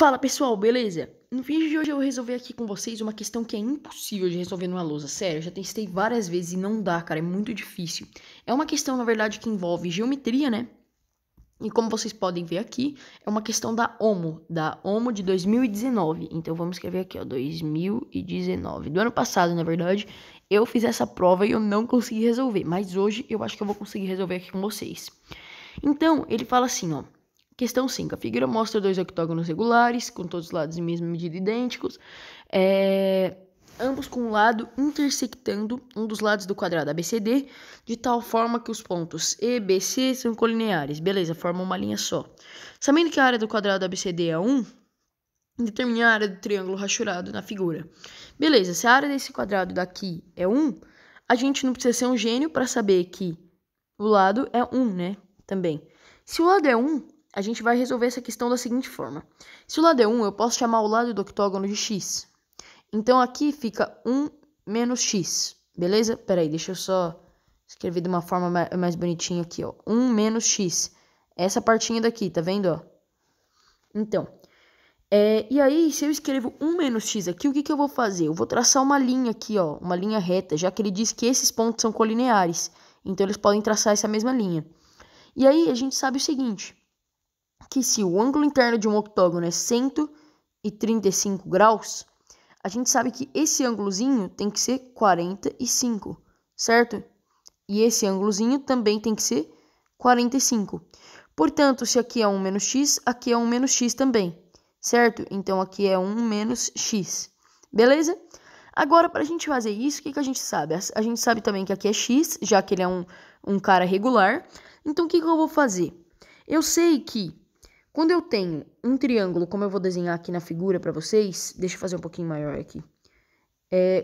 Fala pessoal, beleza? No vídeo de hoje eu vou resolver aqui com vocês uma questão que é impossível de resolver numa lousa. Sério, eu já testei várias vezes e não dá, cara, é muito difícil. É uma questão, na verdade, que envolve geometria, né? E como vocês podem ver aqui, é uma questão da OMO de 2019. Então vamos escrever aqui, ó, 2019. Do ano passado, na verdade, eu fiz essa prova e eu não consegui resolver. Mas hoje eu acho que eu vou conseguir resolver aqui com vocês. Então, ele fala assim, ó. Questão 5. A figura mostra dois octógonos regulares, com todos os lados em mesma medida idênticos, ambos com um lado intersectando um dos lados do quadrado ABCD, de tal forma que os pontos E, B, C são colineares. Beleza, formam uma linha só. Sabendo que a área do quadrado ABCD é 1, determine a área do triângulo rachurado na figura. Beleza, se a área desse quadrado daqui é 1, a gente não precisa ser um gênio para saber que o lado é 1, né? Também. Se o lado é 1, a gente vai resolver essa questão da seguinte forma. Se o lado é 1, eu posso chamar o lado do octógono de x. Então, aqui fica 1 menos x, beleza? Peraí, deixa eu só escrever de uma forma mais bonitinha aqui, ó. 1 menos x. Essa partinha daqui, tá vendo, ó? Então, e aí, se eu escrevo 1 menos x aqui, o que eu vou fazer? Eu vou traçar uma linha aqui, ó, uma linha reta, já que ele diz que esses pontos são colineares. Então, eles podem traçar essa mesma linha. E aí, a gente sabe o seguinte, que se o ângulo interno de um octógono é 135 graus, a gente sabe que esse ângulozinho tem que ser 45, certo? E esse ângulozinho também tem que ser 45. Portanto, se aqui é 1 menos x, aqui é 1 menos x também, certo? Então, aqui é 1 menos x, beleza? Agora, para a gente fazer isso, o que a gente sabe? A gente sabe também que aqui é x, já que ele é um cara regular. Então, o que eu vou fazer? Eu sei que quando eu tenho um triângulo, como eu vou desenhar aqui na figura para vocês, deixa eu fazer um pouquinho maior aqui.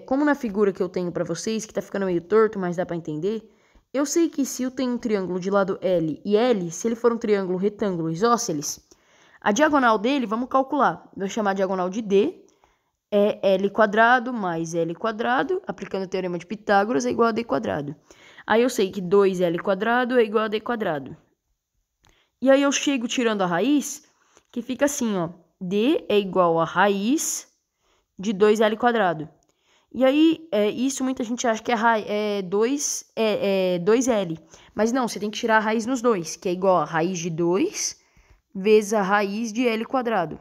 Como na figura que eu tenho para vocês, que tá ficando meio torto, mas dá para entender, eu sei que se eu tenho um triângulo de lado L e L, se ele for um triângulo retângulo isósceles, a diagonal dele, vamos calcular, vou chamar a diagonal de D, é L quadrado mais L quadrado, aplicando o teorema de Pitágoras, é igual a D quadrado. Aí eu sei que 2L quadrado é igual a D quadrado. E aí eu chego tirando a raiz, que fica assim, ó. D é igual a raiz de 2L quadrado. E aí, isso muita gente acha que é 2L. Mas não, você tem que tirar a raiz nos dois, que é igual a raiz de 2 vezes a raiz de L quadrado.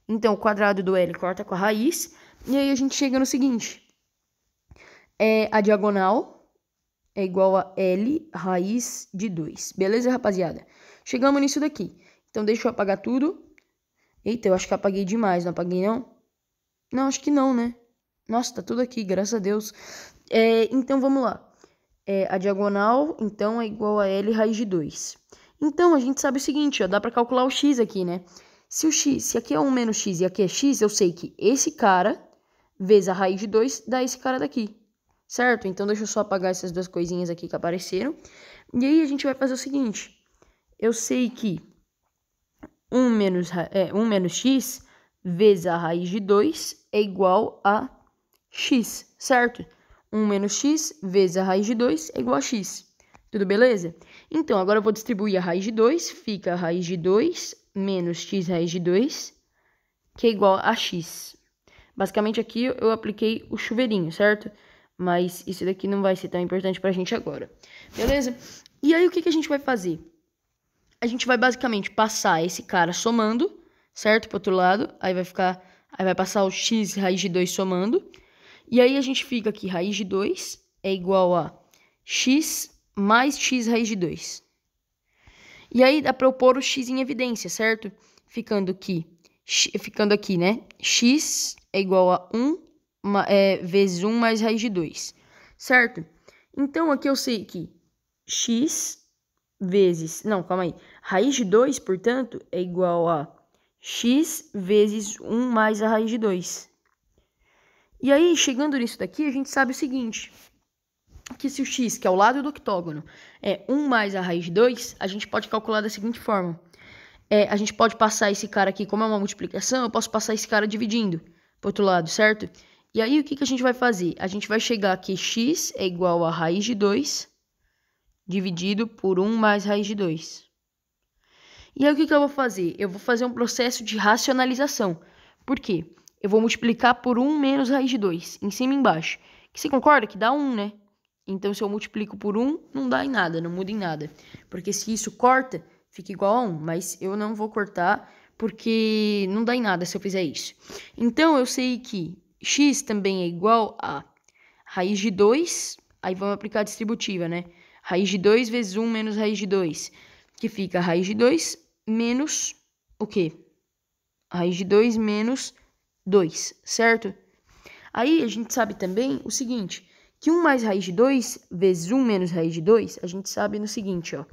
Então, o quadrado do L corta com a raiz. E aí a gente chega no seguinte. A diagonal é igual a L raiz de 2. Beleza, rapaziada? Chegamos nisso daqui. Então, deixa eu apagar tudo. Eita, eu acho que apaguei demais. Não apaguei, não? Não, acho que não, né? Nossa, tá tudo aqui, graças a Deus. Então, vamos lá. A diagonal, então, é igual a L raiz de 2. Então, a gente sabe o seguinte, ó. Dá pra calcular o x aqui, né? Se aqui é 1 menos x e aqui é x, eu sei que esse cara, vezes a raiz de 2, dá esse cara daqui. Certo? Então, deixa eu só apagar essas duas coisinhas aqui que apareceram. E aí, a gente vai fazer o seguinte. Eu sei que 1 menos x vezes a raiz de 2 é igual a x, certo? 1 menos x vezes a raiz de 2 é igual a x. Tudo beleza? Então, agora eu vou distribuir a raiz de 2. Fica a raiz de 2 menos x raiz de 2, que é igual a x. Basicamente, aqui eu apliquei o chuveirinho, certo? Mas isso daqui não vai ser tão importante pra gente agora. Beleza? E aí, o que a gente vai fazer? A gente vai basicamente passar esse cara somando, certo? Pro outro lado, aí vai passar o x raiz de 2 somando. E aí a gente fica aqui, raiz de 2 é igual a x mais x raiz de 2. E aí dá pra eu pôr o x em evidência, certo? Ficando aqui, né? X é igual a 1 vezes 1 mais raiz de 2, certo? Então aqui eu sei que x vezes... Não, calma aí. Raiz de 2, portanto, é igual a x vezes 1 mais a raiz de 2. E aí, chegando nisso daqui, a gente sabe o seguinte. Que se o x, que é o lado do octógono, é 1 mais a raiz de 2, a gente pode calcular da seguinte forma. A gente pode passar esse cara aqui, como é uma multiplicação, eu posso passar esse cara dividindo pro outro lado, certo? E aí, o que a gente vai fazer? A gente vai chegar aqui, x é igual a raiz de 2 dividido por 1 mais raiz de 2. E aí o que eu vou fazer? Eu vou fazer um processo de racionalização. Por quê? Eu vou multiplicar por 1 menos raiz de 2, em cima e embaixo. Que você concorda que dá 1, né? Então, se eu multiplico por 1, não dá em nada, não muda em nada. Porque se isso corta, fica igual a 1. Mas eu não vou cortar, porque não dá em nada se eu fizer isso. Então, eu sei que x também é igual a raiz de 2. Aí vamos aplicar a distributiva, né? Raiz de 2 vezes 1 menos raiz de 2. Que fica raiz de 2 menos o quê? Raiz de 2 menos 2, certo? Aí a gente sabe também o seguinte, que 1 mais raiz de 2 vezes 1 menos raiz de 2, a gente sabe no seguinte, ó.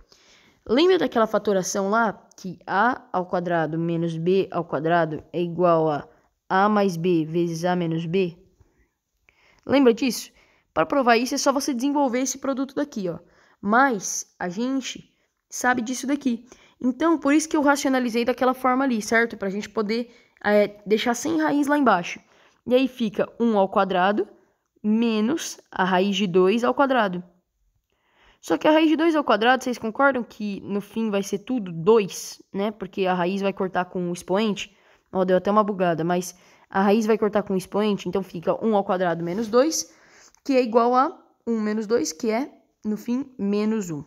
Lembra daquela fatoração lá, que a ao quadrado menos b ao quadrado é igual a mais b vezes a menos b? Lembra disso? Para provar isso é só você desenvolver esse produto daqui, ó. Mas a gente sabe disso daqui. Então, por isso que eu racionalizei daquela forma ali, certo? Para a gente poder deixar sem raiz lá embaixo. E aí fica 1 ao quadrado menos a raiz de 2 ao quadrado. Só que a raiz de 2 ao quadrado, vocês concordam que no fim vai ser tudo 2, né? Porque a raiz vai cortar com o expoente. Ó, deu até uma bugada, mas a raiz vai cortar com o expoente, então fica 1 ao quadrado menos 2, que é igual a 1 menos 2, que é, no fim, menos 1.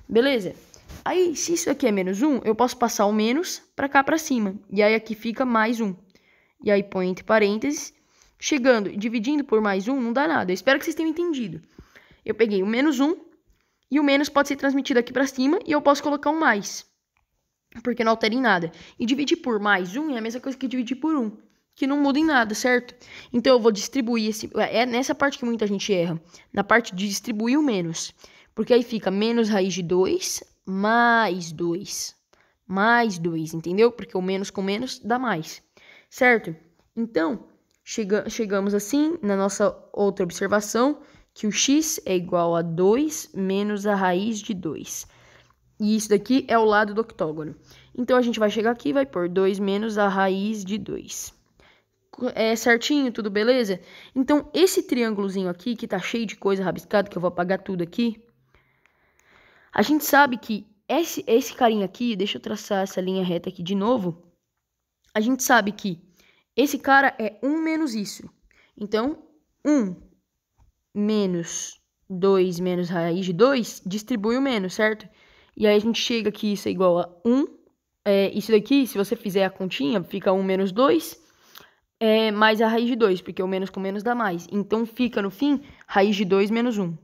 Beleza? Aí, se isso aqui é menos 1, eu posso passar o menos para cá para cima. E aí aqui fica mais 1. E aí põe entre parênteses. Chegando e dividindo por mais 1, não dá nada. Eu espero que vocês tenham entendido. Eu peguei o menos 1 e o menos pode ser transmitido aqui para cima e eu posso colocar um mais. Porque não altera em nada. E dividir por mais 1 é a mesma coisa que dividir por 1. Que não muda em nada, certo? Então eu vou distribuir esse... É nessa parte que muita gente erra. Na parte de distribuir o menos. Porque aí fica menos raiz de 2 mais 2. Mais 2, entendeu? Porque o menos com menos dá mais. Certo? Então, chegamos assim na nossa outra observação, que o x é igual a 2 menos a raiz de 2. E isso daqui é o lado do octógono. Então, a gente vai chegar aqui e vai pôr 2 menos a raiz de 2. É certinho? Tudo beleza? Então, esse triângulozinho aqui, que tá cheio de coisa rabiscada, que eu vou apagar tudo aqui, a gente sabe que esse carinha aqui, deixa eu traçar essa linha reta aqui de novo, a gente sabe que esse cara é 1 menos isso. Então, 1 menos 2 menos raiz de 2 distribui o menos, certo? E aí a gente chega que isso é igual a 1. Isso daqui, se você fizer a continha, fica 1 menos 2 mais a raiz de 2, porque o menos com menos dá mais. Então, fica no fim raiz de 2 menos 1,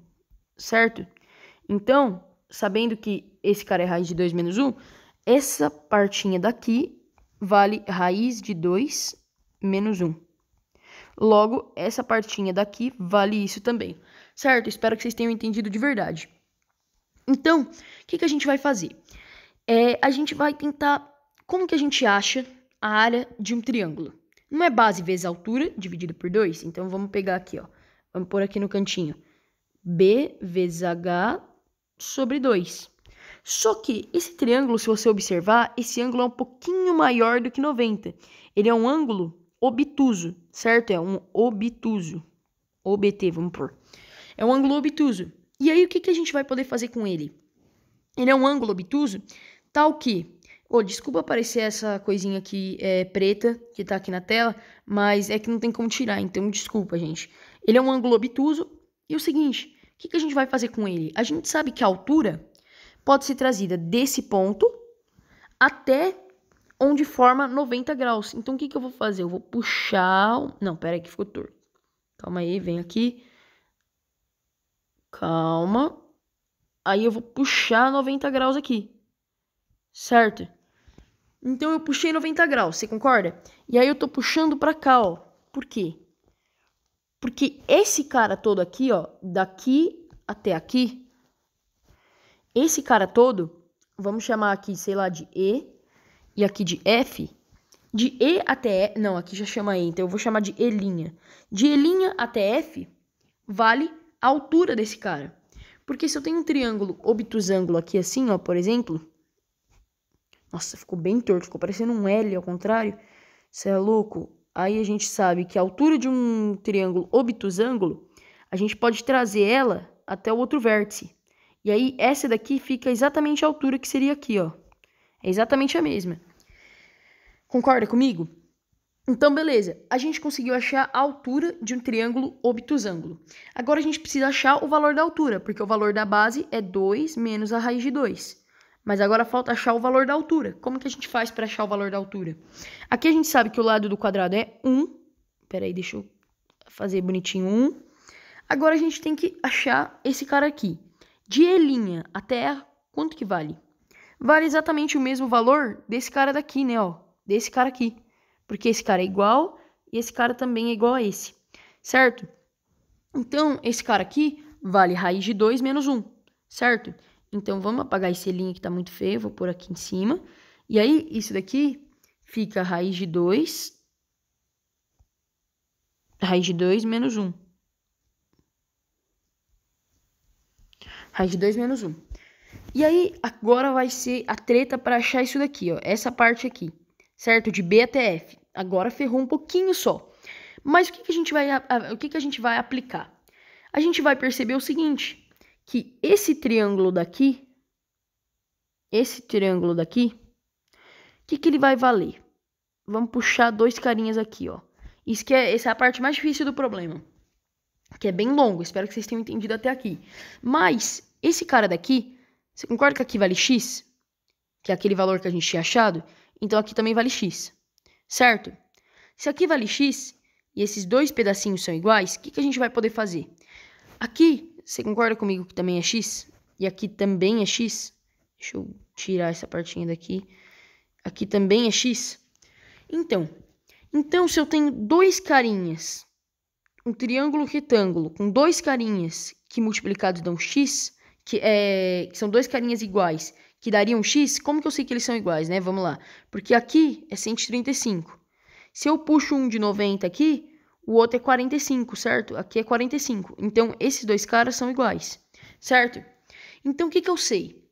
certo? Então, sabendo que esse cara é raiz de 2 menos 1, essa partinha daqui vale raiz de 2 menos 1. Logo, essa partinha daqui vale isso também, certo? Espero que vocês tenham entendido de verdade. Então, o que a gente vai fazer? A gente vai tentar... Como que a gente acha a área de um triângulo? Não é base vezes altura, dividido por 2? Então, vamos pegar aqui, ó. Vamos pôr aqui no cantinho. B vezes H sobre 2. Só que esse triângulo, se você observar, esse ângulo é um pouquinho maior do que 90. Ele é um ângulo obtuso, certo? É um obtuso. OBT, vamos pôr. É um ângulo obtuso. E aí, o que a gente vai poder fazer com ele? Ele é um ângulo obtuso, tal que... desculpa aparecer essa coisinha aqui preta, que tá aqui na tela, mas é que não tem como tirar, então desculpa, gente. Ele é um ângulo obtuso. E o seguinte, o que a gente vai fazer com ele? A gente sabe que a altura pode ser trazida desse ponto até onde forma 90 graus. Então, o que eu vou fazer? Eu vou puxar... Não, pera aí que ficou torto. Calma aí, vem aqui. Calma. Aí eu vou puxar 90 graus aqui. Certo? Então, eu puxei 90 graus, você concorda? E aí eu tô puxando pra cá, ó. Por quê? Porque esse cara todo aqui, ó, daqui até aqui, esse cara todo, vamos chamar aqui, sei lá, de E, e aqui de F, de E até E, não, aqui já chama E, então eu vou chamar de E'. De E' até F, vale a altura desse cara. Porque se eu tenho um triângulo obtusângulo aqui assim, ó, por exemplo, nossa, ficou bem torto, ficou parecendo um L ao contrário, você é louco? Aí a gente sabe que a altura de um triângulo obtusângulo, a gente pode trazer ela até o outro vértice. E aí essa daqui fica exatamente a altura que seria aqui, ó. É exatamente a mesma. Concorda comigo? Então, beleza. A gente conseguiu achar a altura de um triângulo obtusângulo. Agora a gente precisa achar o valor da altura, porque o valor da base é 2 menos a raiz de 2. Mas agora falta achar o valor da altura. Como que a gente faz para achar o valor da altura? Aqui a gente sabe que o lado do quadrado é 1. Peraí, deixa eu fazer bonitinho 1. Agora a gente tem que achar esse cara aqui. De E' até A, quanto que vale? Vale exatamente o mesmo valor desse cara daqui, né, ó. Desse cara aqui. Porque esse cara é igual e esse cara também é igual a esse, certo? Então, esse cara aqui vale raiz de 2 menos 1, certo? Então, vamos apagar esse linha que tá muito feio, vou pôr aqui em cima. E aí, isso daqui fica raiz de 2 menos 1. Raiz de 2 menos 1. E aí, agora vai ser a treta para achar isso daqui, ó. Essa parte aqui, certo? De B até F. Agora ferrou um pouquinho só. Mas o que a gente vai aplicar? A gente vai perceber o seguinte, que esse triângulo daqui, o que ele vai valer? Vamos puxar dois carinhas aqui, ó. Essa é a parte mais difícil do problema, que é bem longo, espero que vocês tenham entendido até aqui. Mas, esse cara daqui, você concorda que aqui vale x? Que é aquele valor que a gente tinha achado? Então aqui também vale x, certo? Se aqui vale x, e esses dois pedacinhos são iguais, o que a gente vai poder fazer? Aqui, você concorda comigo que também é x? E aqui também é x? Deixa eu tirar essa partinha daqui. Aqui também é x? Então, se eu tenho dois carinhas, um triângulo retângulo com dois carinhas que multiplicados dão x, que são dois carinhas iguais, que dariam x, como que eu sei que eles são iguais, né? Vamos lá. Porque aqui é 135. Se eu puxo um de 90 aqui, o outro é 45, certo? Aqui é 45. Então, esses dois caras são iguais, certo? Então, o que eu sei?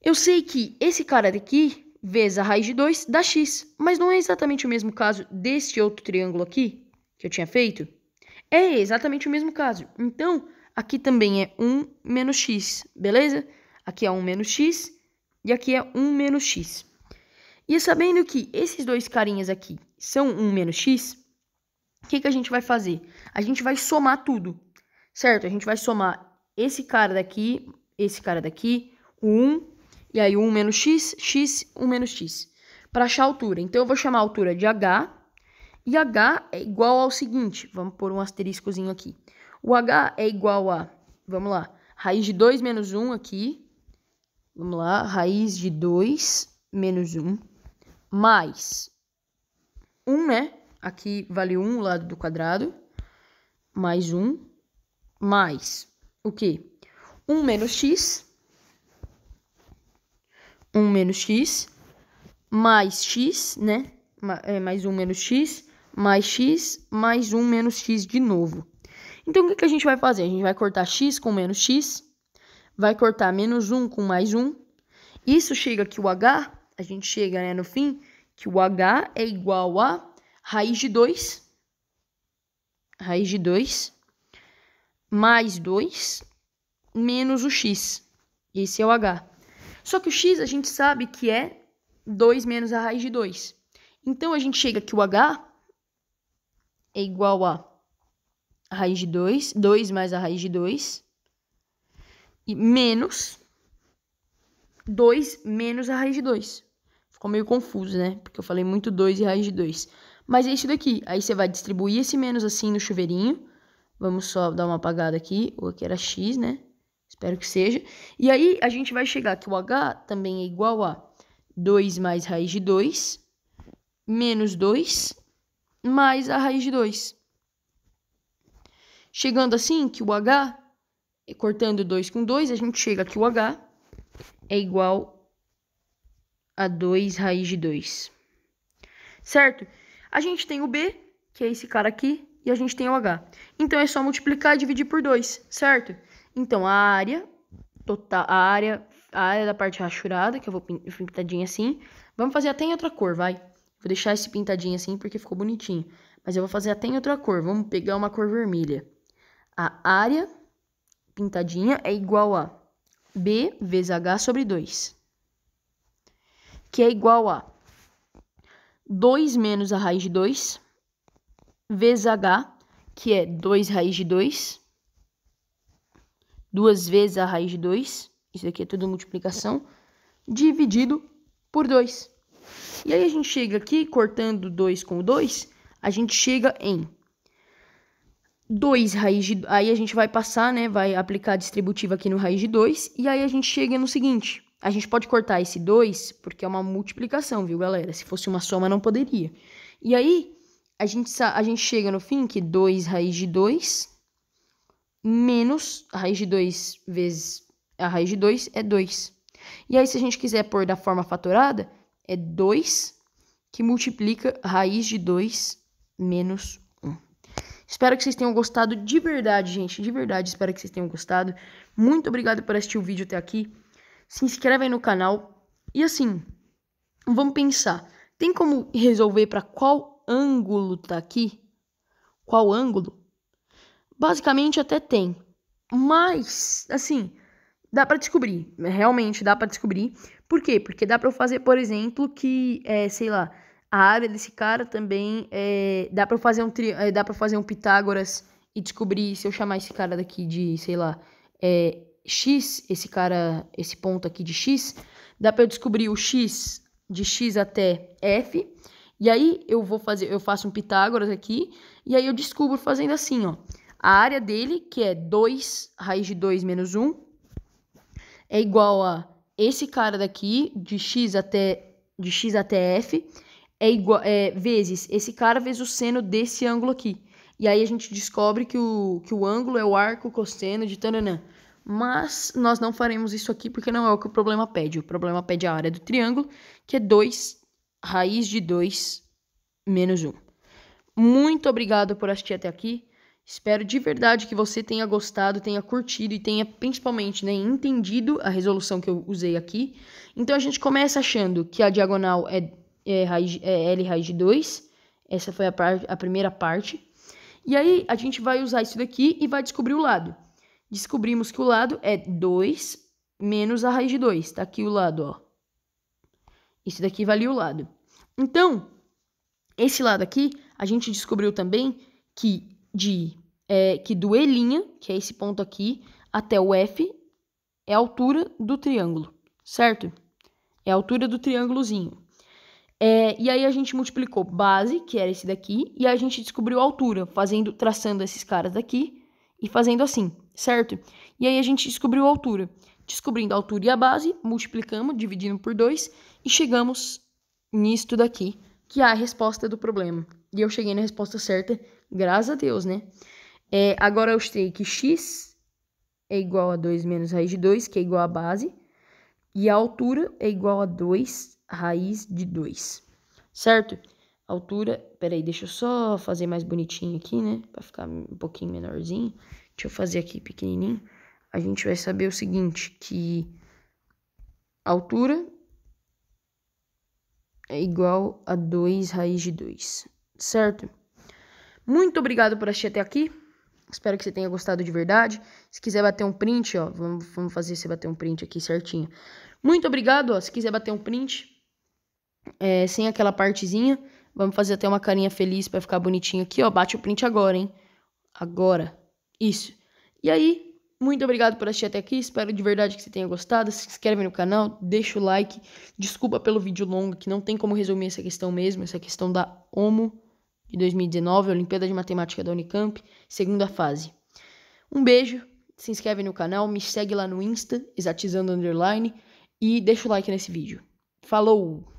Eu sei que esse cara daqui, vezes a raiz de 2, dá x. Mas não é exatamente o mesmo caso desse outro triângulo aqui, que eu tinha feito? É exatamente o mesmo caso. Então, aqui também é 1 menos x, beleza? Aqui é 1 menos x e aqui é 1 menos x. E sabendo que esses dois carinhas aqui são 1 menos x, o que a gente vai fazer? A gente vai somar tudo, certo? A gente vai somar esse cara daqui, o 1, e aí 1 menos x, x, 1 menos x, para achar a altura. Então, eu vou chamar a altura de h, e h é igual ao seguinte, vamos pôr um asteriscozinho aqui. O h é igual a, vamos lá, raiz de 2 menos 1 aqui, vamos lá, raiz de 2 menos 1, mais 1, né? Aqui vale 1, o lado do quadrado, mais 1, mais o quê? 1 menos x, mais x, né? Mais 1 menos x, mais 1 menos x de novo. Então, o que a gente vai fazer? A gente vai cortar x com menos x, vai cortar menos 1 com mais 1. Isso chega que o h, a gente chega, né, no fim, que o h é igual a raiz de 2, mais 2, menos o x. Esse é o h. Só que o x a gente sabe que é 2 menos a raiz de 2. Então, a gente chega que o h é igual a raiz de 2, 2 mais a raiz de 2, e menos 2 menos a raiz de 2. Ficou meio confuso, né? Porque eu falei muito 2 e raiz de 2. Mas é isso daqui. Aí você vai distribuir esse menos assim no chuveirinho. Vamos só dar uma apagada aqui. O aqui era x, né? Espero que seja. E aí a gente vai chegar que o h também é igual a 2 mais raiz de 2, menos 2, mais a raiz de 2. Chegando assim que o h, cortando 2 com 2, a gente chega que o h é igual a 2 raiz de 2. Certo? A gente tem o b, que é esse cara aqui, e a gente tem o h. Então, é só multiplicar e dividir por 2, certo? Então, a área total, a área da parte rachurada, que eu vou pintadinha assim. Vamos fazer até em outra cor, vai. Vou deixar esse pintadinho assim porque ficou bonitinho. Mas eu vou fazer até em outra cor. Vamos pegar uma cor vermelha. A área pintadinha é igual a b vezes h sobre 2. que é igual a 2 menos a raiz de 2, vezes h, que é 2 raiz de 2, 2 vezes a raiz de 2, isso aqui é tudo multiplicação, dividido por 2. E aí a gente chega aqui, cortando 2 com 2, a gente chega em 2 raiz de... Aí a gente vai passar, né, vai aplicar a distributiva aqui no raiz de 2, e aí a gente chega no seguinte, a gente pode cortar esse 2, porque é uma multiplicação, viu, galera? Se fosse uma soma, não poderia. E aí, a gente chega no fim que 2 raiz de 2 menos a raiz de 2 vezes a raiz de 2 é 2. E aí, se a gente quiser pôr da forma fatorada, é 2 que multiplica raiz de 2 menos 1. Espero que vocês tenham gostado de verdade, gente. De verdade, espero que vocês tenham gostado. Muito obrigado por assistir o vídeo até aqui. Se inscreve aí no canal. E assim, vamos pensar. Tem como resolver para qual ângulo tá aqui? Qual ângulo? Basicamente até tem. Mas, assim, dá para descobrir. Realmente dá para descobrir. Por quê? Porque dá para eu fazer, por exemplo, que, sei lá, a área desse cara também dá para fazer um Pitágoras e descobrir, se eu chamar esse cara daqui de, sei lá, x, esse ponto aqui de x, dá para eu descobrir o x de x até f, e aí eu faço um Pitágoras aqui, e aí eu descubro fazendo assim, ó, a área dele, que é 2 raiz de 2 menos 1, é igual a esse cara daqui, de x até f, vezes esse cara vezes o seno desse ângulo aqui. E aí a gente descobre que o ângulo é o arco cosseno de tananã. Mas nós não faremos isso aqui porque não é o que o problema pede. O problema pede a área do triângulo, que é 2 raiz de 2 menos 1. Muito obrigado por assistir até aqui. Espero de verdade que você tenha gostado, tenha curtido e tenha principalmente, né, entendido a resolução que eu usei aqui. Então a gente começa achando que a diagonal é L raiz de 2. Essa foi a primeira parte. E aí a gente vai usar isso daqui e vai descobrir o lado. Descobrimos que o lado é 2 menos a raiz de 2. Tá aqui o lado, ó. Isso daqui valia o lado. Então, esse lado aqui, a gente descobriu também que do E', que é esse ponto aqui, até o F, é a altura do triângulo, certo? É a altura do triângulozinho. E aí a gente multiplicou base, que era esse daqui, e a gente descobriu a altura, traçando esses caras daqui e fazendo assim, certo? E aí a gente descobriu a altura. Descobrindo a altura e a base, multiplicamos, dividindo por 2 e chegamos nisto daqui, que é a resposta do problema. E eu cheguei na resposta certa, graças a Deus, né? Agora eu sei que x é igual a 2 menos raiz de 2, que é igual a base, e a altura é igual a 2 raiz de 2, certo? Altura, peraí, deixa eu só fazer mais bonitinho aqui, né? Pra ficar um pouquinho menorzinho. Deixa eu fazer aqui pequenininho. A gente vai saber o seguinte, que a altura é igual a 2 raiz de 2, certo? Muito obrigado por assistir até aqui. Espero que você tenha gostado de verdade. Se quiser bater um print, ó, vamos fazer você bater um print aqui certinho. Muito obrigado, ó. Se quiser bater um print, sem aquela partezinha, vamos fazer até uma carinha feliz pra ficar bonitinho aqui, ó. Bate o print agora, hein? Agora. Isso. E aí, muito obrigado por assistir até aqui. Espero de verdade que você tenha gostado. Se inscreve no canal, deixa o like. Desculpa pelo vídeo longo, que não tem como resumir essa questão mesmo. Essa questão da HOMO de 2019, Olimpíada de Matemática da Unicamp, segunda fase. Um beijo, se inscreve no canal, me segue lá no Insta, exatizando_, e deixa o like nesse vídeo. Falou!